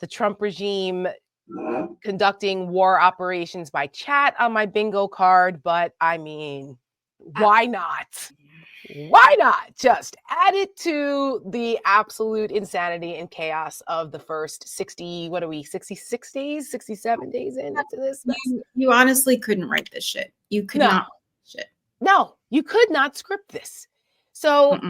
the Trump regime conducting war operations by chat on my bingo card, but I mean, why not? Why not just add it to the absolute insanity and chaos of the first 66 days, 67 days into this mess? You honestly couldn't write this shit. You could not write this shit. No, you could not script this. So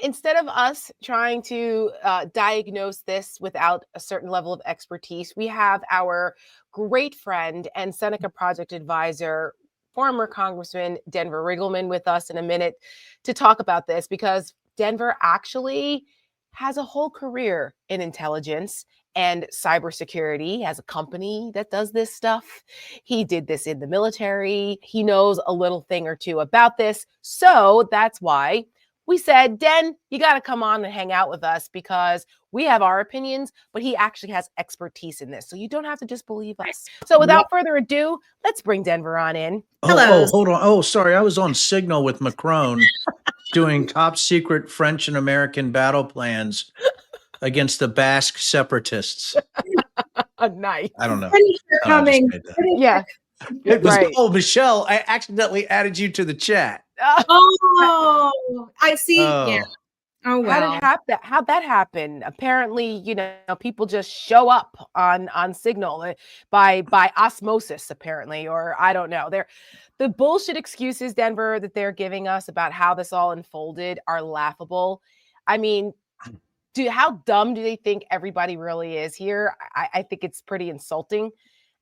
instead of us trying to diagnose this without a certain level of expertise, we have our great friend and Seneca project advisor, former Congressman Denver Riggleman, with us in a minute to talk about this, because Denver actually has a whole career in intelligence and cybersecurity. He has a company that does this stuff. He did this in the military. He knows a little thing or two about this. So that's why we said, Den, you got to come on and hang out with us, because we have our opinions, but he actually has expertise in this. So you don't have to just believe us. So without further ado, let's bring Denver on in. Oh, hold on. Oh, sorry. I was on Signal with Macron doing top secret French and American battle plans against the Basque separatists. Nice. I don't know. Coming. Yeah. It was, oh, Michelle, I accidentally added you to the chat. Oh, I see. Yeah. Oh, well. How'd that happen? Apparently, people just show up on Signal by osmosis, apparently, or I don't know. The bullshit excuses, Denver, that they're giving us about how this all unfolded are laughable. I mean, how dumb do they think everybody really is here? I think it's pretty insulting,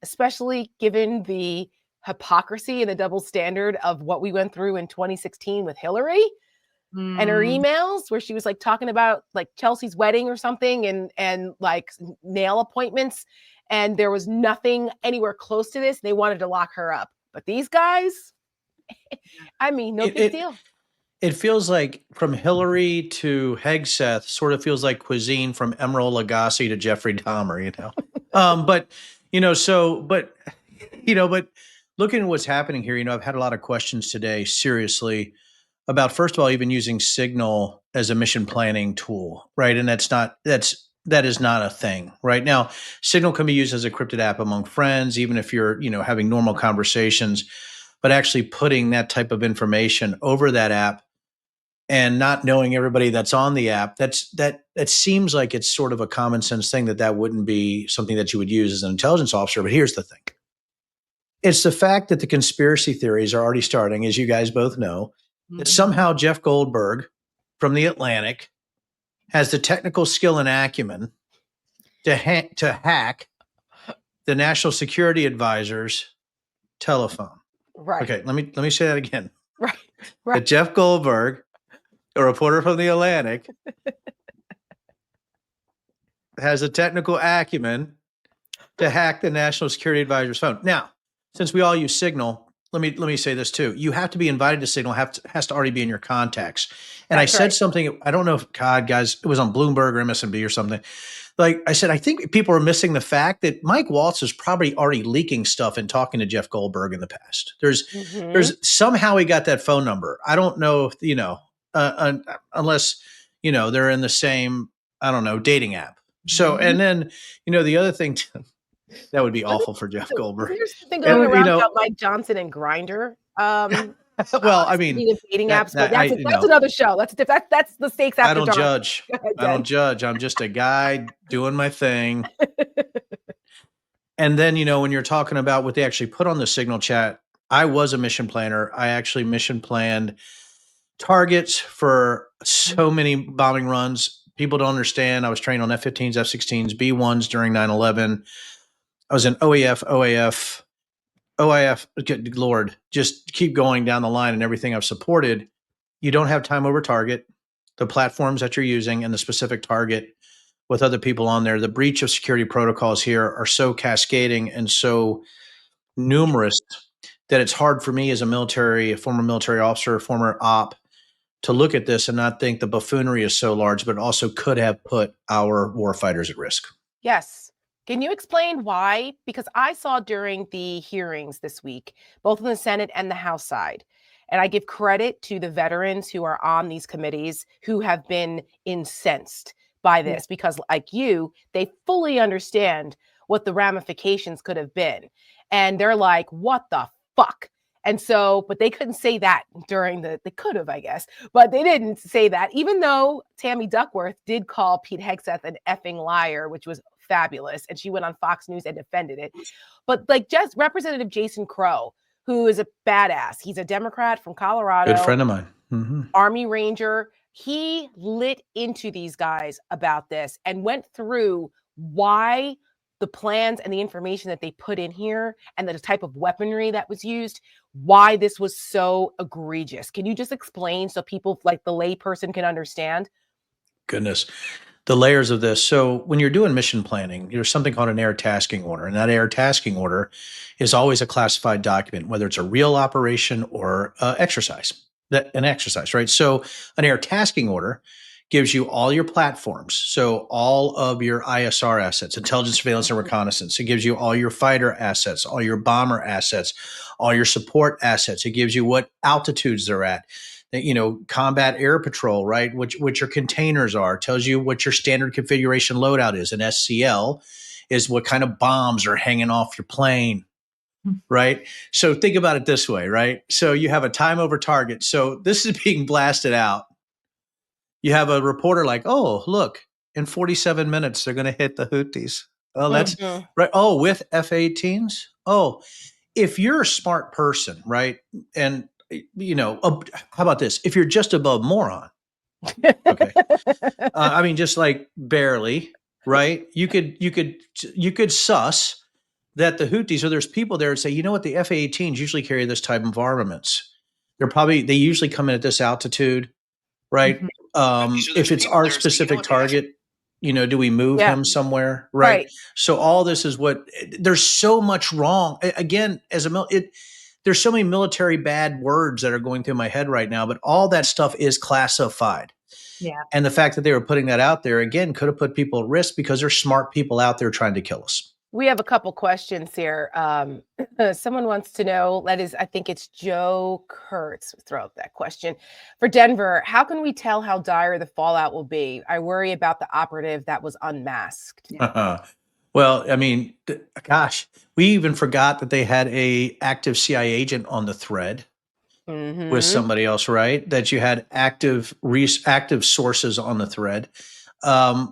especially given the hypocrisy and the double standard of what we went through in 2016 with Hillary and her emails, where she was like talking about like Chelsea's wedding or something and like nail appointments. And there was nothing anywhere close to this. They wanted to lock her up. But these guys, I mean, no big deal. It feels like from Hillary to Hegseth sort of feels like cuisine from Emeril Lagasse to Jeffrey Dahmer, but looking at what's happening here, I've had a lot of questions today, seriously, about, first of all, even using Signal as a mission planning tool, right? And that is not a thing right now. Signal can be used as a cryptid app among friends, even if you're, having normal conversations, but actually putting that type of information over that app and not knowing everybody that's on the app, that seems like it's sort of a common sense thing that wouldn't be something that you would use as an intelligence officer. But here's the thing. It's the fact that the conspiracy theories are already starting, as you guys both know, that somehow Jeff Goldberg from The Atlantic has the technical skill and acumen to hack the National Security Advisor's telephone. Right. Okay, let me say that again. Right. That Jeff Goldberg, a reporter from The Atlantic, has a technical acumen to hack the National Security Advisor's phone. Now, since we all use Signal, let me say this too. You have to be invited to Signal, has to already be in your contacts. And I said something, I don't know if, God, guys, it was on Bloomberg or MSNBC or something. Like I said, I think people are missing the fact that Mike Waltz is probably already leaking stuff and talking to Jeff Goldberg in the past. There's somehow he got that phone number. I don't know if, unless, they're in the same, I don't know, dating app. So, and then, the other thing that would be awful for Jeff Goldberg. There's something going around about Mike Johnson and Grindr. Well, I mean, dating apps, but that's another show. That's the stakes after dark. Judge. I don't judge. I'm just a guy doing my thing. And then, when you're talking about what they actually put on the Signal chat, I was a mission planner. I actually mission planned targets for so many bombing runs. People don't understand. I was trained on F-15s, F-16s, B-1s during 9/11. I was in OAF, good Lord, just keep going down the line and everything I've supported. You don't have time over target, the platforms that you're using and the specific target with other people on there. The breach of security protocols here are so cascading and so numerous that it's hard for me as a former military officer, former op, to look at this and not think the buffoonery is so large, but it also could have put our warfighters at risk. Yes. Can you explain why? Because I saw during the hearings this week, both in the Senate and the House side, and I give credit to the veterans who are on these committees who have been incensed by this because, like you, they fully understand what the ramifications could have been. And they're like, what the fuck? And so, but they couldn't say that during they could have, I guess, but they didn't say that, even though Tammy Duckworth did call Pete Hegseth an effing liar, which was fabulous. And she went on Fox News and defended it. But like just Representative Jason Crow, who is a badass. He's a Democrat from Colorado. Good friend of mine. Mm-hmm. Army Ranger. He lit into these guys about this and went through why the plans and the information that they put in here and the type of weaponry that was used, why this was so egregious. Can you just explain so people like the layperson can understand? Goodness. The layers of this. So when you're doing mission planning, there's something called an air tasking order. And that air tasking order is always a classified document, whether it's a real operation or an exercise, right? So an air tasking order gives you all your platforms. So all of your ISR assets, intelligence, surveillance, and reconnaissance. It gives you all your fighter assets, all your bomber assets, all your support assets. It gives you what altitudes they're at. Combat air patrol, right? Which your containers are, tells you what your standard configuration loadout is. An SCL is what kind of bombs are hanging off your plane, right? So think about it this way, right? So you have a time over target. So this is being blasted out. You have a reporter like, oh, look, in 47 minutes, they're going to hit the Houthis. Oh, that's right. Oh, with F-18s. Oh, if you're a smart person, right? And how about this? If you're just above moron, okay. I mean, just like barely, right? You could suss that the Houthis, or there's people there and say, you know what, the F-18s usually carry this type of armaments. They usually come in at this altitude, right? If it's our specific target, do we move him somewhere, right? So all this is there's so much wrong. Again, there's so many military bad words that are going through my head right now, but all that stuff is classified. Yeah. And the fact that they were putting that out there, again, could have put people at risk because there's smart people out there trying to kill us. We have a couple questions here. Someone wants to know, I think it's Joe Kurtz, throw out that question. For Denver, how can we tell how dire the fallout will be? I worry about the operative that was unmasked. Well, I mean, gosh, we even forgot that they had a active CIA agent on the thread with somebody else, right? That you had active sources on the thread,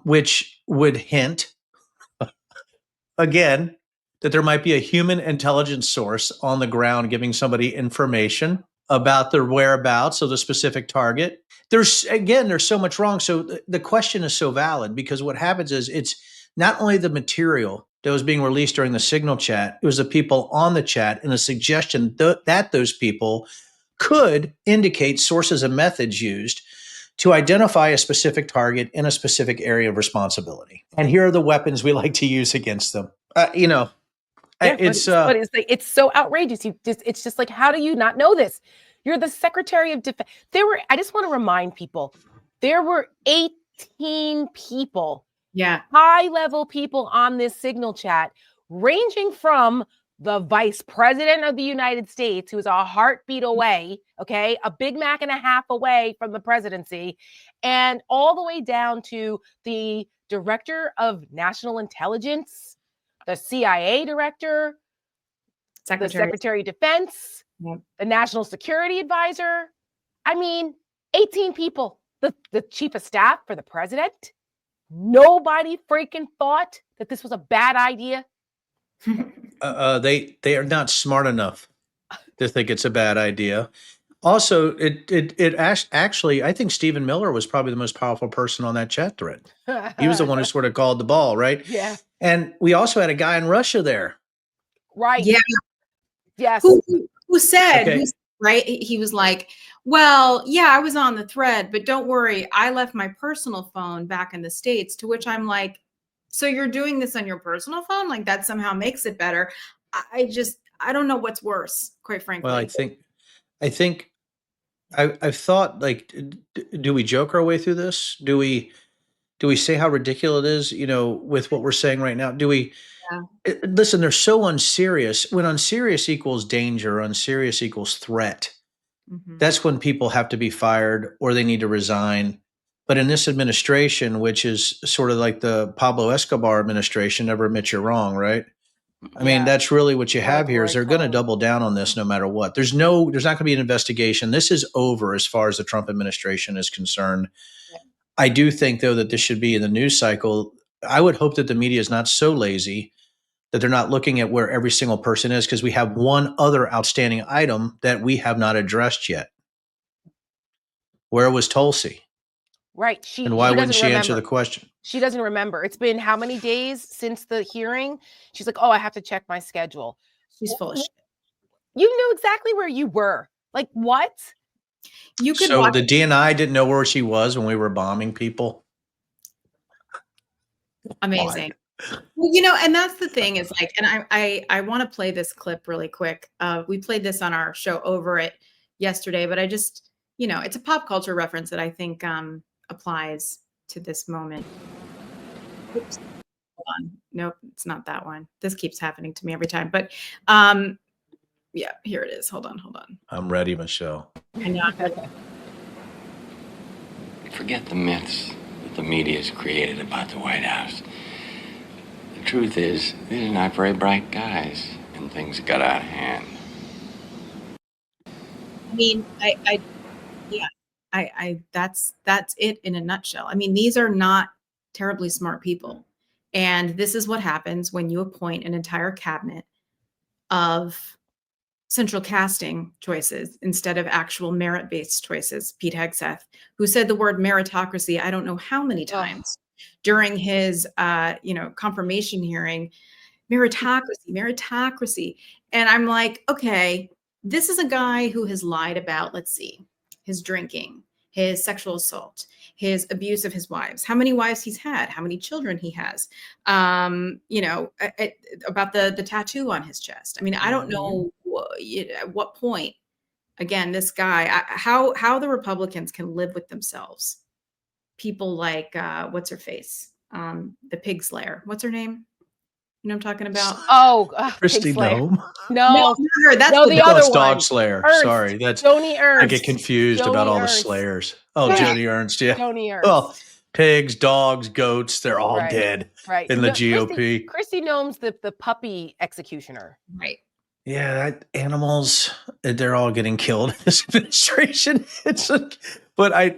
which would hint, again, that there might be a human intelligence source on the ground giving somebody information about the whereabouts of the specific target. There's so much wrong. So the question is so valid because what happens is it's not only the material that was being released during the Signal chat, it was the people on the chat and a suggestion that those people could indicate sources and methods used to identify a specific target in a specific area of responsibility. And here are the weapons we like to use against them. It's so outrageous. It's just like, how do you not know this? You're the Secretary of Defense. I just want to remind people, there were 18 people, high-level people on this Signal chat, ranging from the Vice President of the United States, who's a heartbeat away, okay, a Big Mac and a half away from the presidency, and all the way down to the Director of National Intelligence, the CIA Director, the Secretary of Defense, the National Security Advisor. I mean, 18 people. The Chief of Staff for the President. Nobody freaking thought that this was a bad idea. They are not smart enough to think it's a bad idea. Also, actually, I think Stephen Miller was probably the most powerful person on that chat thread. He was the one who sort of called the ball, right? Yeah. And we also had a guy in Russia there. Right. Yeah. Yes. Who said, right? He was like, well, yeah, I was on the thread, but don't worry. I left my personal phone back in the States, to which I'm like, so you're doing this on your personal phone? Like that somehow makes it better. I don't know what's worse, quite frankly. Well, I think I've thought, like, do we joke our way through this? Do we say how ridiculous it is, with what we're saying right now? Do we listen, they're so unserious. When unserious equals danger, unserious equals threat. That's when people have to be fired or they need to resign. But in this administration, which is sort of like the Pablo Escobar administration, never admit you're wrong, right? I mean, that's really what you have here is they're going to double down on this no matter what. There's not going to be an investigation. This is over as far as the Trump administration is concerned. Yeah. I do think, though, that this should be in the news cycle. I would hope that the media is not so lazy that they're not looking at where every single person is, because we have one other outstanding item that we have not addressed yet. Where was Tulsi? Right. And why wouldn't she answer the question? She doesn't remember. It's been how many days since the hearing? She's like, oh, I have to check my schedule. She's full of shit. You knew exactly where you were. Like, what? You could so the DNI didn't know where she was when we were bombing people? Amazing. Well, and that's the thing is like, and I want to play this clip really quick. We played this on our show Over It yesterday, but I just, it's a pop culture reference that I think applies to this moment. Oops. Hold on. Nope, it's not that one. This keeps happening to me every time. But yeah, here it is. Hold on. I'm ready, Michelle. Forget the myths that the media has created about the White House. The truth is, these are not very bright guys, and things got out of hand. I mean, that's it in a nutshell. I mean, these are not terribly smart people. And this is what happens when you appoint an entire cabinet of central casting choices instead of actual merit-based choices. Pete Hegseth, who said the word meritocracy, I don't know how many times during his, confirmation hearing, meritocracy. And I'm like, okay, this is a guy who has lied about, let's see, his drinking, his sexual assault, his abuse of his wives, how many wives he's had, how many children he has, about the tattoo on his chest. I mean, I don't know at what point, again, this guy, how the Republicans can live with themselves. People like, what's her face? The pig slayer. What's her name? You know what I'm talking about? Christy Nome. No, that's the other one. Dog Slayer. Ernst. Sorry, that's Joni Ernst. I get confused about all the slayers. Oh, Joni Ernst. Yeah. Joni Ernst. Well, pigs, dogs, goats—they're all dead. Right. In the GOP. Christy Nome's the puppy executioner. Right. Yeah, animals. They're all getting killed in this administration. But I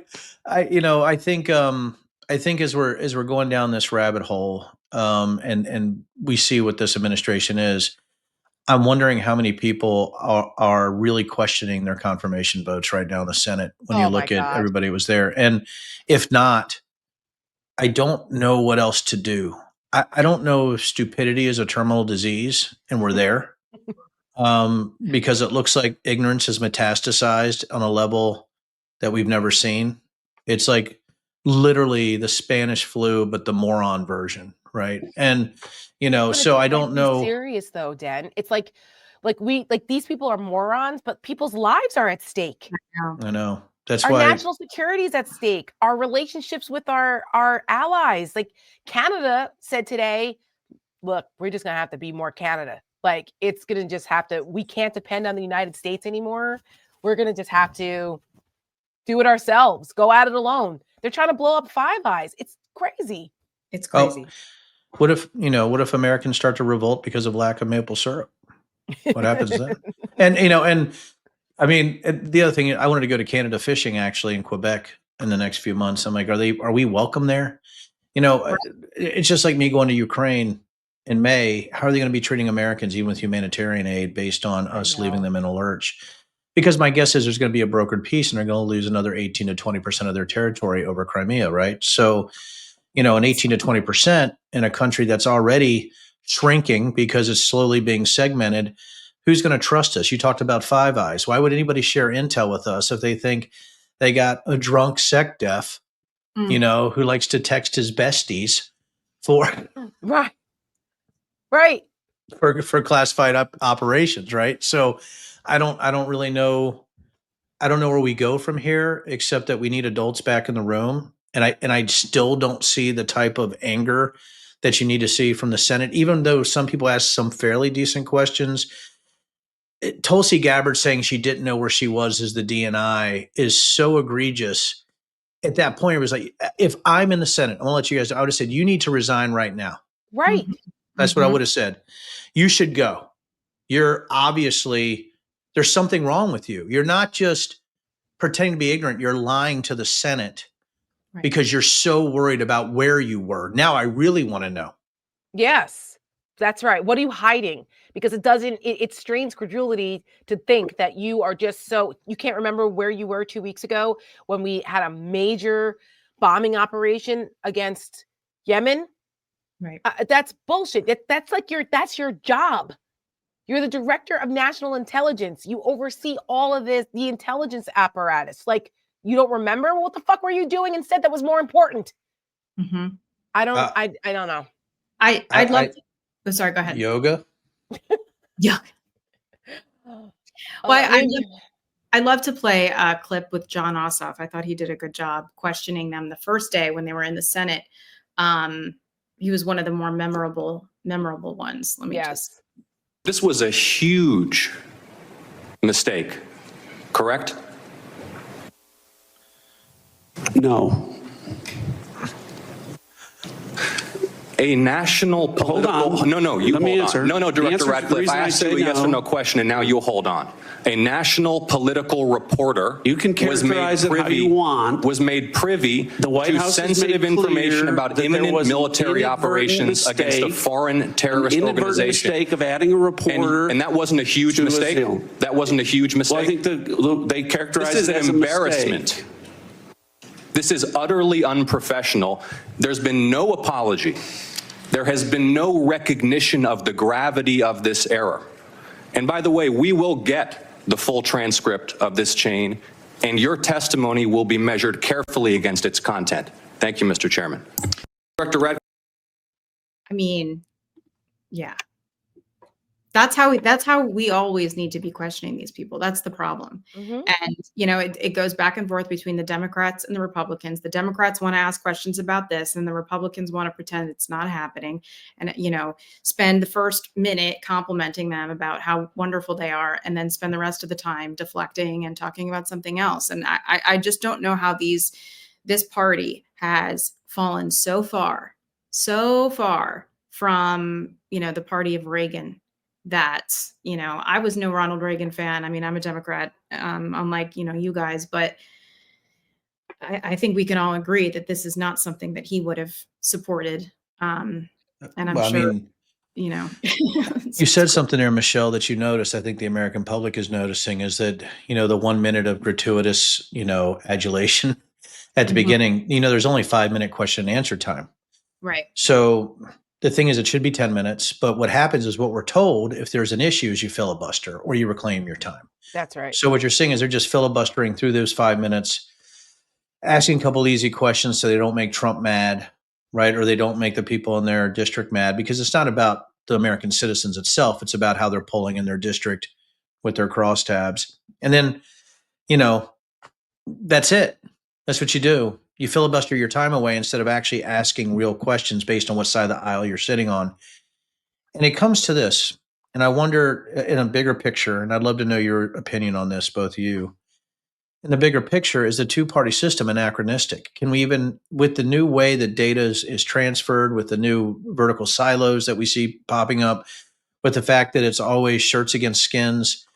think as we're going down this rabbit hole, and we see what this administration is, I'm wondering how many people are really questioning their confirmation votes right now in the Senate when you look at everybody who was there. And if not, I don't know what else to do. I don't know if stupidity is a terminal disease and we're there, because it looks like ignorance has metastasized on a level that we've never seen. It's like literally the Spanish flu, but the moron version, right? And so I don't know. Serious though, Dan. It's like these people are morons, but people's lives are at stake. I know. That's our why national security is at stake. Our relationships with our allies, like Canada said today, look, we're just gonna have to be more Canada. Like it's gonna just have to. We can't depend on the United States anymore. We're gonna just have to do it ourselves. Go at it alone. They're trying to blow up Five Eyes. It's crazy. It's crazy. What if Americans start to revolt because of lack of maple syrup? What happens then? And I mean, the other thing, I wanted to go to Canada fishing actually in Quebec in the next few months. I'm like, are we welcome there? It's just like me going to Ukraine in May. How are they going to be treating Americans even with humanitarian aid based on us leaving them in a lurch? Because my guess is there's going to be a brokered peace and they're going to lose another 18 to 20% of their territory over Crimea, right? So, an 18 to 20% in a country that's already shrinking because it's slowly being segmented, who's going to trust us? You talked about Five Eyes. Why would anybody share intel with us if they think they got a drunk sec def, who likes to text his besties for classified operations, right? So I don't really know. I don't know where we go from here, except that we need adults back in the room. And I still don't see the type of anger that you need to see from the Senate, even though some people ask some fairly decent questions. Tulsi Gabbard saying she didn't know where she was as the DNI is so egregious. at that point, it was like, if I'm in the Senate, I'm gonna let you guys know, I would have said, you need to resign right now. Right. That's what I would have said. You should go. You're obviously, there's something wrong with you. You're not just pretending to be ignorant. You're lying to the Senate because you're so worried about where you were. Now I really want to know. Yes, that's right. What are you hiding? Because it strains credulity to think that you are just you can't remember where you were 2 weeks ago when we had a major bombing operation against Yemen. Right. That's bullshit. That's your job. You're the director of national intelligence. You oversee all of the intelligence apparatus. Like, you don't remember? What the fuck were you doing instead that was more important? I don't know. I'd love to. Sorry, go ahead. Yoga? Yeah. Well, I'd love to play a clip with John Ossoff. I thought he did a good job questioning them the first day when they were in the Senate. He was one of the more memorable ones. Let me just. This was a huge mistake, correct? No. A national political... Hold on. No, you Let me hold answer. on. No, Director The Ratcliffe, I asked you a yes or no question, and now you hold on. A national political reporter... You can characterize it how you want. ...was made privy to sensitive information about imminent military operations against a foreign terrorist organization. Mistake of adding a reporter. And that wasn't a huge mistake? That wasn't a huge mistake? Well, I think they characterize it as a embarrassment. This is utterly unprofessional. There's been no apology. There has been no recognition of the gravity of this error. And by the way, we will get the full transcript of this chain, and your testimony will be measured carefully against its content. Thank you, Mr. Chairman. Director Red. I mean, yeah. That's how we always need to be questioning these people. That's the problem. And, it goes back and forth between the Democrats and the Republicans. The Democrats want to ask questions about this, and the Republicans want to pretend it's not happening and, spend the first minute complimenting them about how wonderful they are, and then spend the rest of the time deflecting and talking about something else. And I just don't know how this party has fallen so far from, the party of Reagan. That, I was no Ronald Reagan fan. I mean, I'm a Democrat, unlike, you guys, but I think we can all agree that this is not something that he would have supported. And I'm sure, You said something there, Michelle, that you noticed, I think the American public is noticing, is that, the 1 minute of gratuitous, adulation at the beginning, there's only 5-minute question and answer time. Right. So the thing is, it should be 10 minutes, but what happens is, what we're told, if there's an issue, is you filibuster or you reclaim your time. That's right. So what you're seeing is they're just filibustering through those 5 minutes, asking a couple easy questions so they don't make Trump mad, right? Or they don't make the people in their district mad, because it's not about the American citizens itself. It's about how they're polling in their district with their crosstabs. And then, that's it. That's what you do. You filibuster your time away instead of actually asking real questions based on what side of the aisle you're sitting on. And it comes to this, and I wonder, in a bigger picture, and I'd love to know your opinion on this, both of you. In the bigger picture, is the two-party system anachronistic? Can we even, with the new way that data is transferred, with the new vertical silos that we see popping up, with the fact that it's always shirts against skins,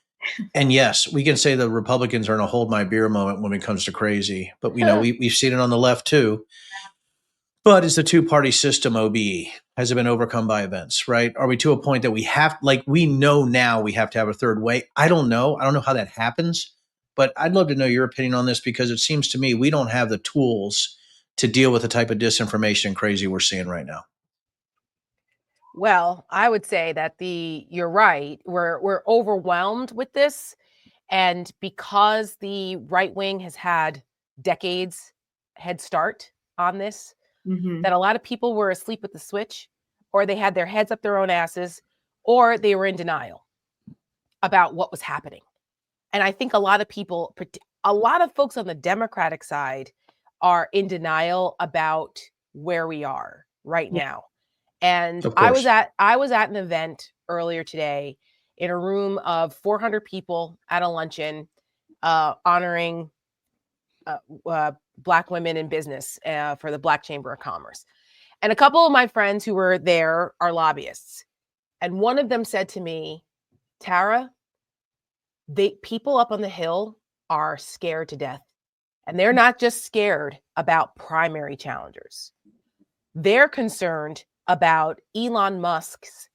and yes, we can say the Republicans are in a hold my beer moment when it comes to crazy, but we've seen it on the left too. But is the two-party system OBE? Has it been overcome by events, right? Are we to a point that we know now we have to have a third way? I don't know. I don't know how that happens, but I'd love to know your opinion on this, because it seems to me we don't have the tools to deal with the type of disinformation and crazy we're seeing right now. Well, I would say that you're right. We're overwhelmed with this. And because the right wing has had decades head start on this, that a lot of people were asleep at the switch, or they had their heads up their own asses, or they were in denial about what was happening. And I think a lot of folks on the Democratic side are in denial about where we are right now. And I was at an event earlier today in a room of 400 people at a luncheon, honoring Black women in business for the Black Chamber of Commerce. And a couple of my friends who were there are lobbyists. And one of them said to me, Tara, people up on the Hill are scared to death. And they're not just scared about primary challengers. They're concerned about Elon Musk's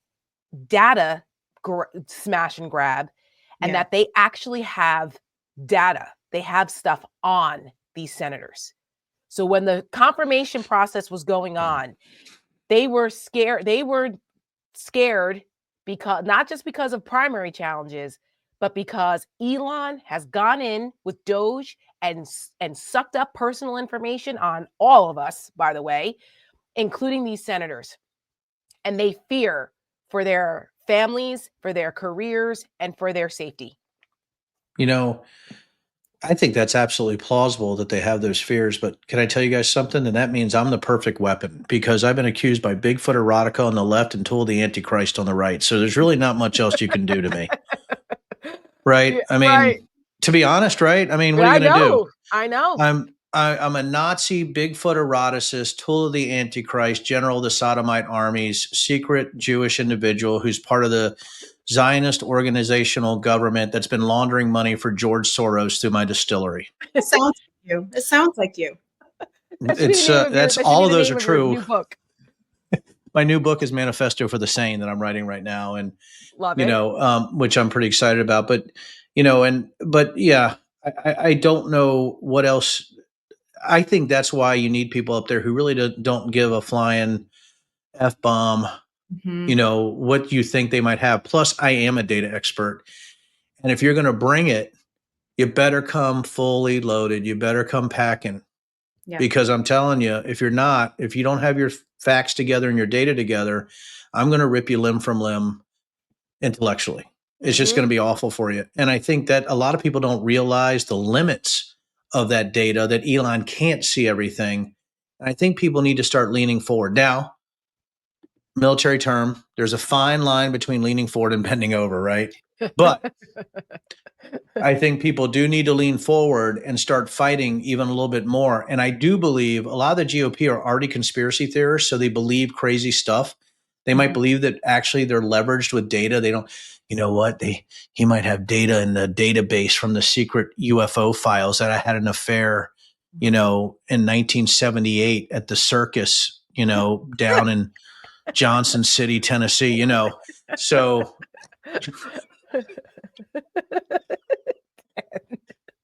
data smash and grab, and that they actually have data. They have stuff on these senators. So when the confirmation process was going on, they were scared. They were scared because not just because of primary challenges, but because Elon has gone in with Doge and sucked up personal information on all of us, by the way, including these senators. And they fear for their families, for their careers, and for their safety. You know, I think that's absolutely plausible that they have those fears, but can I tell you guys something? And that means I'm the perfect weapon, because I've been accused by Bigfoot erotica on the left and Tool the Antichrist on the right. So there's really not much else you can do to me. Right? I mean, to be honest, right? I mean, what are you going to do? I know. I'm a Nazi, Bigfoot eroticist, tool of the Antichrist, general of the Sodomite armies, secret Jewish individual who's part of the Zionist organizational government that's been laundering money for George Soros through my distillery. It sounds like you. It sounds like you. That's all of those are true. New book. My new book is Manifesto for the Sane that I'm writing right now, and love it. Which I'm pretty excited about. But yeah, I don't know what else. I think that's why you need people up there who really don't give a flying F-bomb, what you think they might have. Plus, I am a data expert. And if you're going to bring it, you better come fully loaded. You better come packing. Yeah. Because I'm telling you, if you don't have your facts together and your data together, I'm going to rip you limb from limb intellectually. It's just going to be awful for you. And I think that a lot of people don't realize the limits of that data, that Elon can't see everything. And I think people need to start leaning forward. Now, military term, there's a fine line between leaning forward and bending over, right? But I think people do need to lean forward and start fighting even a little bit more. And I do believe a lot of the GOP are already conspiracy theorists, so they believe crazy stuff. They might believe that actually they're leveraged with data. They don't, you know what? He might have data in the database from the secret UFO files that I had an affair, in 1978 at the circus, down in Johnson City, Tennessee, so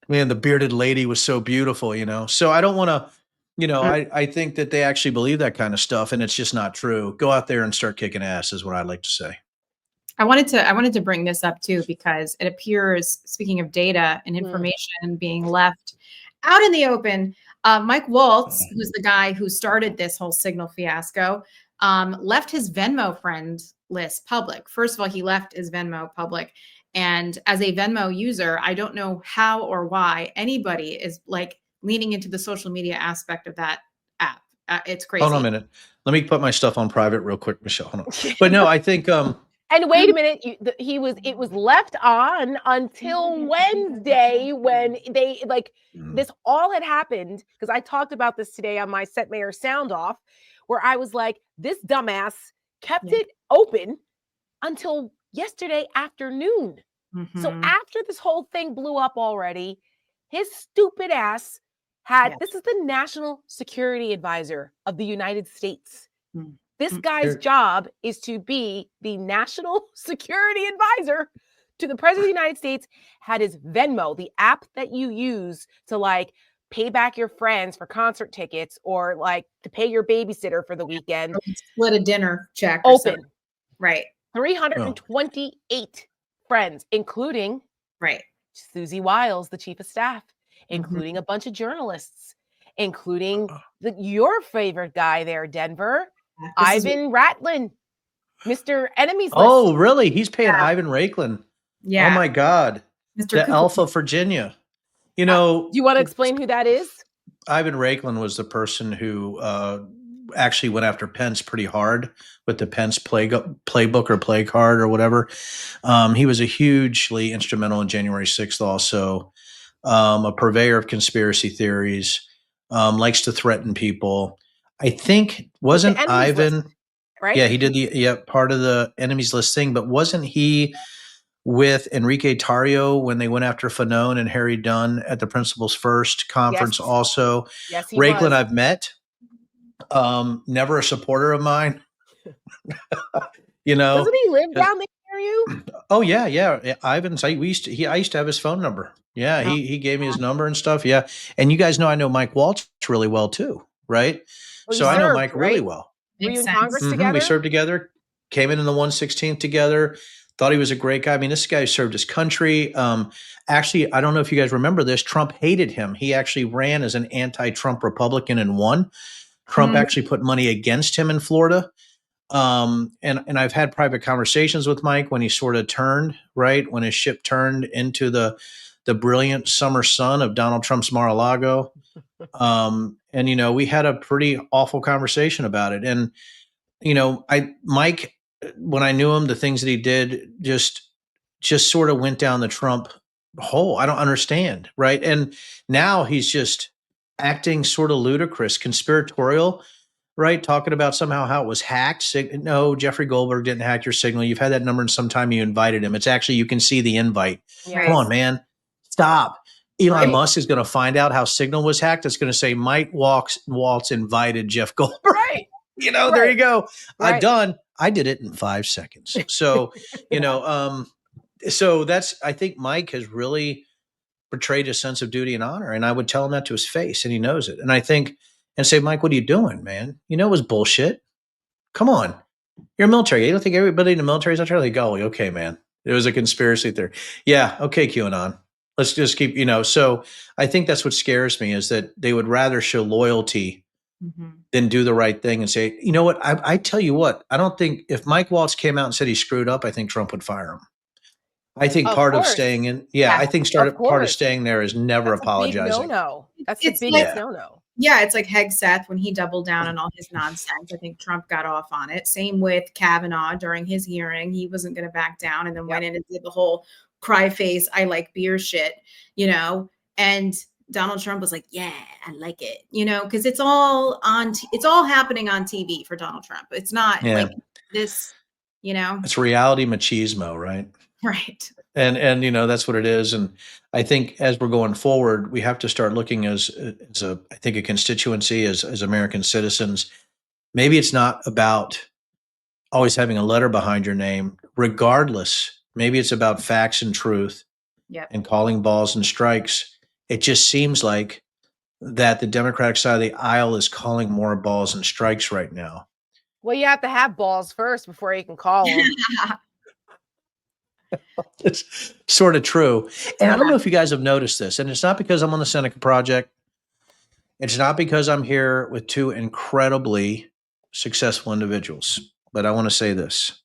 man, the bearded lady was so beautiful, so I don't want to, I think that they actually believe that kind of stuff, and it's just not true. Go out there and start kicking ass is what I'd like to say. I wanted to bring this up too, because it appears, speaking of data and information being left out in the open, Mike Waltz, who's the guy who started this whole Signal fiasco, left his Venmo friend list public. First of all, he left his Venmo public. And as a Venmo user, I don't know how or why anybody is like leaning into the social media aspect of that app. It's crazy. Hold on a minute. Let me put my stuff on private real quick, Michelle. Hold on. But no, I think and wait a minute, it was left on until Wednesday when they this all had happened, because I talked about this today on my Setmayer sound off, where I was like, this dumbass kept it open until yesterday afternoon. So after this whole thing blew up already, his stupid ass had, this is the National Security Advisor of the United States. This guy's job is to be the National Security Advisor to the President of the United States, had his Venmo, the app that you use to pay back your friends for concert tickets or to pay your babysitter for the weekend. Split a dinner check. Open. Right. 328 friends, including Susie Wiles, the chief of staff, including a bunch of journalists, including your favorite guy there, Denver, Ivan Ratlin, Mr. Enemies List. Oh, really? He's paying Ivan Ratlin. Yeah. Oh my God. Mr. The Alpha Virginia. Do you want to explain who that is? Ivan Ratlin was the person who actually went after Pence pretty hard with the Pence playbook or play card or whatever. He was a hugely instrumental in January 6th also, a purveyor of conspiracy theories. likes to threaten people. I think wasn't Ivan, list, right? Yeah, he did part of the enemies list thing, but wasn't he with Enrique Tarrio when they went after Fanone and Harry Dunn at the Principals First conference? Yes. Also, yes, he Riggleman was. I've met, never a supporter of mine. Doesn't he live down there near you? Oh yeah. Ivan's. I used to have his phone number. Yeah, he gave me his number and stuff. Yeah, and you guys know I know Mike Waltz really well too, right? Well, So I know Mike really well. Were you in Congress together? We served together. Came in the 116th together. Thought he was a great guy. I mean, this guy served his country. Actually, I don't know if you guys remember this. Trump hated him. He actually ran as an anti-Trump Republican and won. Trump actually put money against him in Florida. And I've had private conversations with Mike when he sort of turned, right, when his ship turned into the brilliant summer sun of Donald Trump's Mar-a-Lago. And we had a pretty awful conversation about it. And Mike, when I knew him, the things that he did just sort of went down the Trump hole. I don't understand, right? And now he's just acting sort of ludicrous, conspiratorial, right? Talking about somehow how it was hacked. No, Jeffrey Goldberg didn't hack your Signal. You've had that number and sometime you invited him. It's actually, you can see the invite. Yes. Come on, man. Stop. Elon Musk is going to find out how Signal was hacked. It's going to say Mike Waltz invited Jeff Goldberg. Right. There you go. Right. I'm done. I did it in 5 seconds. So, so I think Mike has really portrayed a sense of duty and honor. And I would tell him that to his face, and he knows it. And I think, and say, Mike, what are you doing, man? It was bullshit. Come on. You're military. You don't think everybody in the military is out there? Like, oh, okay, man. It was a conspiracy theory. Yeah. Okay, QAnon. Let's just keep, so I think that's what scares me, is that they would rather show loyalty than do the right thing and say, you know what? I tell you what, I don't think if Mike Waltz came out and said he screwed up, I think Trump would fire him. I think part of staying in, I think part of staying there is never apologizing. No. That's the biggest no. Yeah, it's like Hegseth when he doubled down on all his nonsense. I think Trump got off on it. Same with Kavanaugh during his hearing. He wasn't going to back down and then went in and did the whole cry face, I like beer shit, and Donald Trump was like, yeah, I like it, because it's all it's all happening on TV for Donald Trump. It's not like this, It's reality machismo, right? Right. And that's what it is. And I think as we're going forward, we have to start looking as a constituency, as American citizens. Maybe it's not about always having a letter behind your name, regardless. Maybe it's about facts and truth and calling balls and strikes. It just seems like that the Democratic side of the aisle is calling more balls and strikes right now. Well, you have to have balls first before you can call them. It's sort of true. And I don't know if you guys have noticed this, and it's not because I'm on the Seneca Project. It's not because I'm here with two incredibly successful individuals, but I want to say this.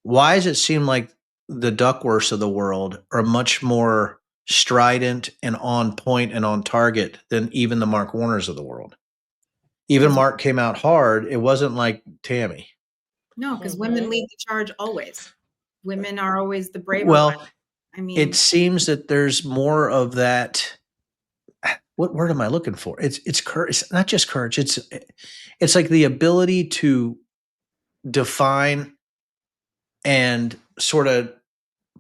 Why does it seem like the Duckworths of the world are much more strident and on point and on target than even the Mark Warners of the world? Even Mark came out hard. It wasn't like Tammy. No, because women lead the charge always. Women are always the braver one. I mean, it seems that there's more of that. What word am I looking for? It's courage. It's not just courage. It's like the ability to define and sort of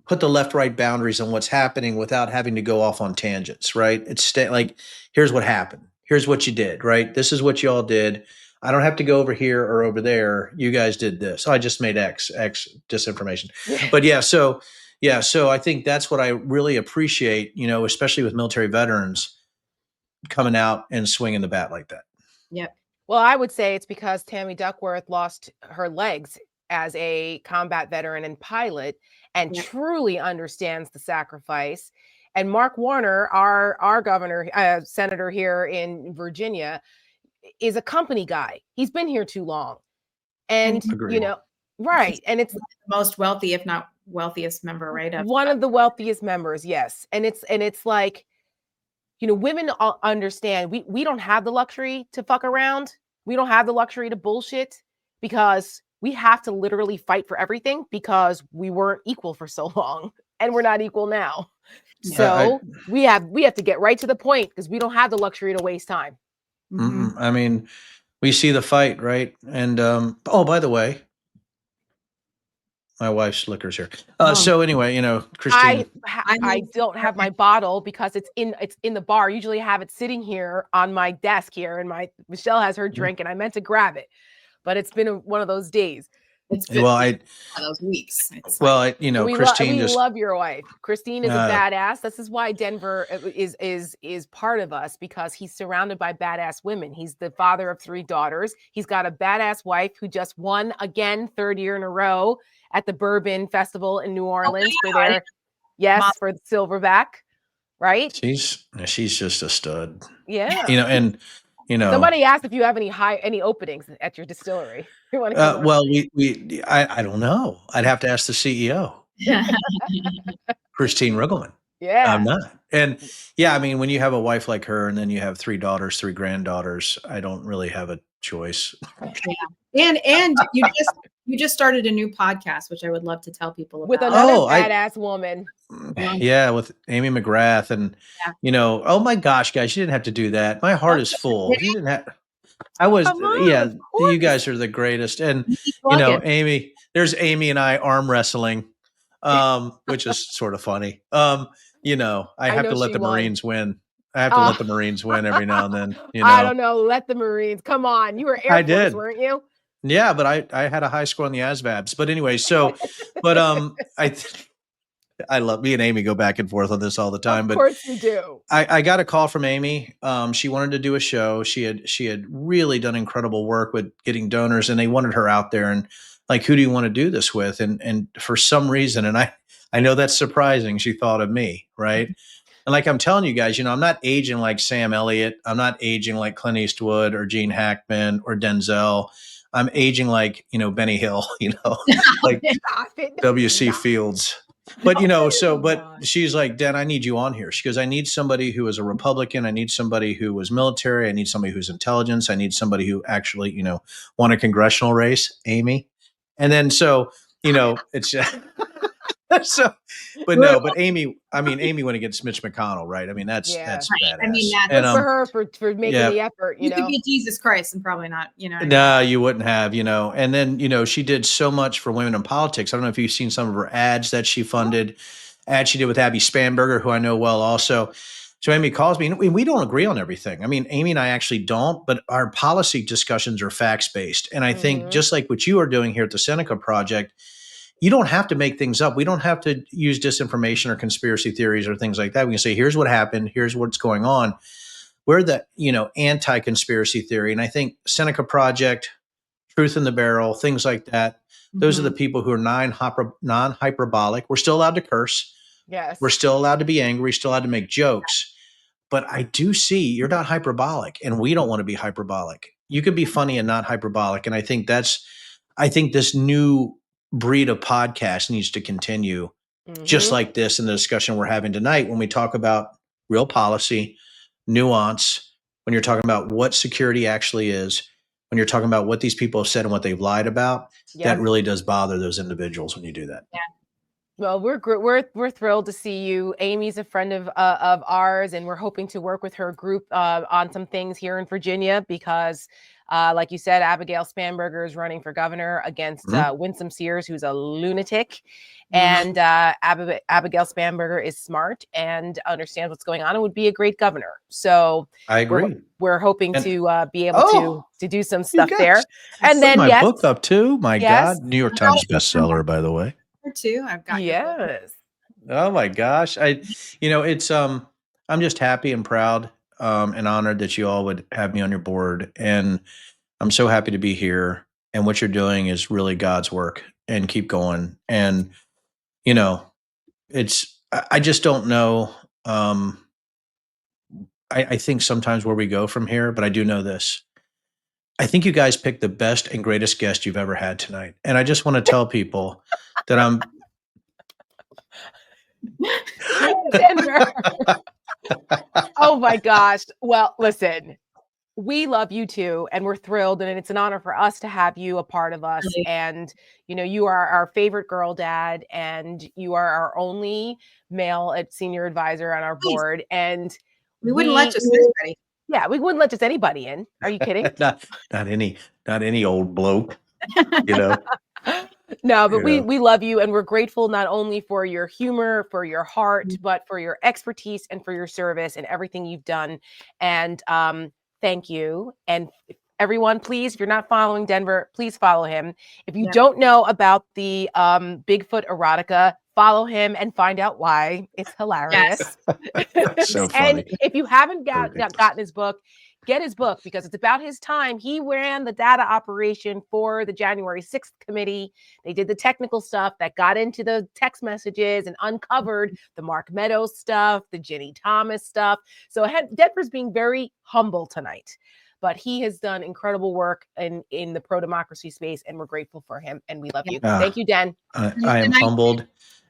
put the left-right boundaries on what's happening without having to go off on tangents, right? It's like, here's what happened. Here's what you did, right? This is what you all did. I don't have to go over here or over there. You guys did this. I just made X disinformation. But so I think that's what I really appreciate, especially with military veterans coming out and swinging the bat like that. Yep. Well, I would say it's because Tammy Duckworth lost her legs as a combat veteran and pilot and truly understands the sacrifice. And Mark Warner, our governor, senator here in Virginia, is a company guy. He's been here too long. And, right. And it's the most wealthy, if not wealthiest member, right? One of the wealthiest members. Yes. And it's like, women understand we don't have the luxury to fuck around. We don't have the luxury to bullshit because we have to literally fight for everything because we weren't equal for so long and we're not equal now. So we have to get right to the point because we don't have the luxury to waste time. I mean, we see the fight, right? And oh, by the way, my wife's liquor's here. So anyway, Christine, I don't have my bottle because it's in the bar. Usually I have it sitting here on my desk here, and Michelle has her drink, and I meant to grab it, but it's been one of those days. It's been those weeks. Christine we love your wife. Christine is a badass. This is why Denver is part of us, because he's surrounded by badass women. He's the father of 3 daughters. He's got a badass wife who just won again, 3rd year in a row at the Bourbon Festival in New Orleans for the Silverback, right? She's just a stud. Yeah. And somebody asked if you have any openings at your distillery. Well, I don't know. I'd have to ask the CEO, Christine Riggleman. Yeah. I'm not. And I mean, when you have a wife like her, and then you have 3 daughters, 3 granddaughters, I don't really have a choice. Yeah. And you just started a new podcast, which I would love to tell people about. With another badass woman. Yeah, with Amy McGrath, and oh my gosh, guys, you didn't have to do that. My heart is full. You didn't have. I was, you guys are the greatest. And, Amy, there's Amy and I arm wrestling, which is sort of funny. I have to let the Marines win. I have to let the Marines win every now and then. I don't know. Let the Marines. Come on. You were Air Force, weren't you? Yeah, but I had a high score on the ASVABs. But anyway, I love, me and Amy go back and forth on this all the time. Of course you do. I got a call from Amy. She wanted to do a show. She had really done incredible work with getting donors, and they wanted her out there, and like, who do you want to do this with? And for some reason, and I know that's surprising, she thought of me, right? And like I'm telling you guys, I'm not aging like Sam Elliott. I'm not aging like Clint Eastwood or Gene Hackman or Denzel. I'm aging like, Benny Hill, like W.C. Fields. But, but she's like, Dad, I need you on here. She goes, I need somebody who is a Republican. I need somebody who was military. I need somebody who's intelligence. I need somebody who actually, won a congressional race, Amy. And then, it's but Amy went against Mitch McConnell, right? I mean, that's badass. I mean, that's for her for making the effort. You could be Jesus Christ and probably not, No, you wouldn't have, And then, she did so much for women in politics. I don't know if you've seen some of her ads that she funded, ads she did with Abby Spanberger, who I know well also. So Amy calls me, and we don't agree on everything. I mean, Amy and I actually don't, but our policy discussions are facts-based. And I think just like what you are doing here at the Seneca Project, you don't have to make things up. We don't have to use disinformation or conspiracy theories or things like that. We can say, here's what happened. Here's what's going on. We're the, anti-conspiracy theory. And I think Seneca Project, Truth in the Barrel, things like that. Those are the people who are non-hyperbolic. We're still allowed to curse. Yes. We're still allowed to be angry, still allowed to make jokes. But I do see you're not hyperbolic, and we don't want to be hyperbolic. You could be funny and not hyperbolic. And I think this new breed of podcast needs to continue, just like this in the discussion we're having tonight, when we talk about real policy, nuance, when you're talking about what security actually is, when you're talking about what these people have said and what they've lied about. That really does bother those individuals when you do that. Yeah. Well, we're thrilled to see you. Amy's a friend of ours, and we're hoping to work with her group on some things here in Virginia, because like you said, Abigail Spanberger is running for governor against Winsome Sears, who's a lunatic. And Abigail Spanberger is smart and understands what's going on and would be a great governor. So I agree. We're hoping to be able to do some stuff there. And then my book up too. My God, New York Times bestseller, by the way. Too. I've got Oh my gosh. It's I'm just happy and proud and honored that you all would have me on your board, and I'm so happy to be here, and what you're doing is really God's work, and keep going. And I just don't know. I think sometimes where we go from here, but I do know this. I think you guys picked the best and greatest guest you've ever had tonight. And I just want to tell people that I'm Denver. Oh my gosh. Well, listen, we love you too, and we're thrilled, and it's an honor for us to have you a part of us. And you are our favorite girl dad, and you are our only male senior advisor on our board. And we wouldn't let you say, Betty. Yeah, we wouldn't let just anybody in. Are you kidding? not any old bloke, you know. No, but we love you, and we're grateful not only for your humor, for your heart, but for your expertise and for your service and everything you've done. And thank you. And everyone, please, if you're not following Denver, please follow him. If you don't know about the Bigfoot erotica, follow him and find out why. It's hilarious. Yes. So funny. And if you haven't gotten his book, get his book, because it's about his time. He ran the data operation for the January 6th committee. They did the technical stuff that got into the text messages and uncovered the Mark Meadows stuff, the Ginny Thomas stuff. So Denver's being very humble tonight, but he has done incredible work in the pro-democracy space, and we're grateful for him, and we love you. Thank you, Den. I am humbled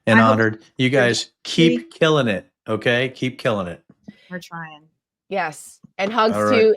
and honored. You guys keep killing it, okay? Keep killing it. We're trying. Yes. And hugs to